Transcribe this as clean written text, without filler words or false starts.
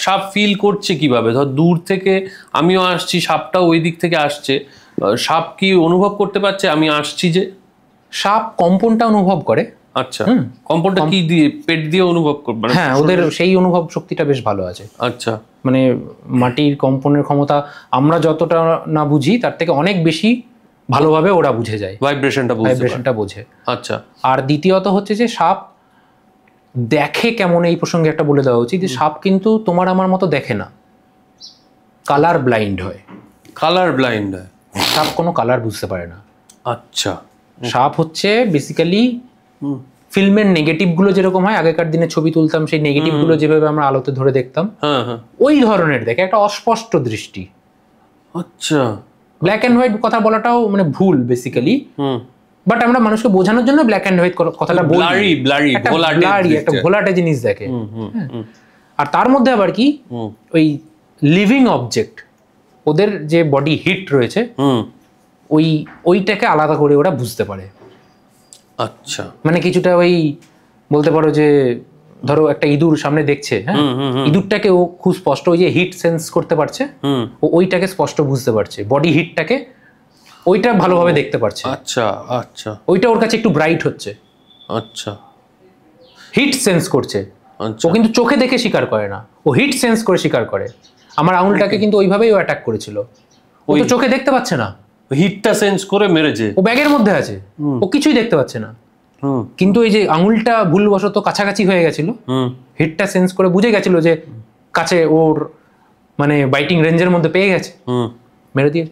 সাপ ফিল করছে কিভাবে? ধর দূর থেকে আমিও আসছি, সাপটাও ওই দিক থেকে আসছে, সাপ কি অনুভব করতে পারছে আমি আসছি যে? সাপ কম্পনটা অনুভব করে। আচ্ছা, কম্পনটা কি দিয়ে? পেট দিয়ে অনুভব করবে? হ্যাঁ, ওদের সেই অনুভব শক্তিটা বেশ ভালো আছে। আচ্ছা, মানে মাটির কম্পনের ক্ষমতা আমরা যতটা না বুঝি তার থেকে অনেক বেশি ভালোভাবে ওরা বুঝে যায়, ভাইব্রেশনটা বোঝে। আচ্ছা। আর দ্বিতীয়ত হচ্ছে যে সাপ দেখে কেমন, এই প্রসঙ্গে একটা বলে দেওয়া উচিত যে সাপ কিন্তু তোমার আমার মতো দেখে না, কালার ব্লাইন্ড হয়। কালার ব্লাইন্ড হয়? সাপ কোনো কালার বুঝতে পারে না। আচ্ছা। সাপ হচ্ছে বেসিক্যালি ফিল্মের নেগেটিভ গুলো যেরকম হয়, আগেকার দিনে ছবি তুলতাম সেই নেগেটিভ গুলো যেভাবে আমরা আলোতে ধরে দেখতাম, ওই ধরনের দেখে, একটা অস্পষ্ট দৃষ্টি। আচ্ছা। ব্ল্যাক অ্যান্ড হোয়াইট কথা বলাটাও মানে ভুল বেসিক্যালি, বাট আমরা মানুষকে বোঝানোর জন্য ব্ল্যাক অ্যান্ড হোয়াইট কথাটা বলি, একটা ঘোলাটে জিনিস দেখে। আর তার মধ্যে আবার কি ওই লিভিং অবজেক্ট, ওদের যে বডি হিট রয়েছে ওইটাকে আলাদা করে ওরা বুঝতে পারে। আচ্ছা, মানে কিছুটা ওই বলতে পারো যে ধরো একটা ইঁদুর সামনে দেখছে, হ্যাঁ, ইঁদুরটাকে ও খুব স্পষ্ট ওই যে হিট সেন্স করতে পারছে, ও ওইটাকে স্পষ্ট বুঝতে পারছে, বডি হিটটাকে ওইটা ভালোভাবে দেখতে পারছে। আচ্ছা আচ্ছা, ওইটা ওর কাছে একটু ব্রাইট হচ্ছে। আচ্ছা, হিট সেন্স করছে। ও কিন্তু চোখে দেখে শিকার করে না, ও হিট সেন্স করে শিকার করে। আমার আঙুলটাকে কিন্তু ওইভাবেই ও অ্যাটাক করেছিল, ও তো চোখে দেখতে পাচ্ছে না, হিটটা সেন্স করে মেরেছে। ও ব্যাগের মধ্যে আছে, ও কিছুই দেখতে পাচ্ছে না, কিন্তু এই যে আঙুলটা ভুলবশত কাছাকাছি হয়ে গেছিল, হিটটা সেন্স করে বুঝে গেছিল যে কাছে ওর মানে বাইটিং রেঞ্জের মধ্যে পেয়ে গেছে, মেরে দিয়ে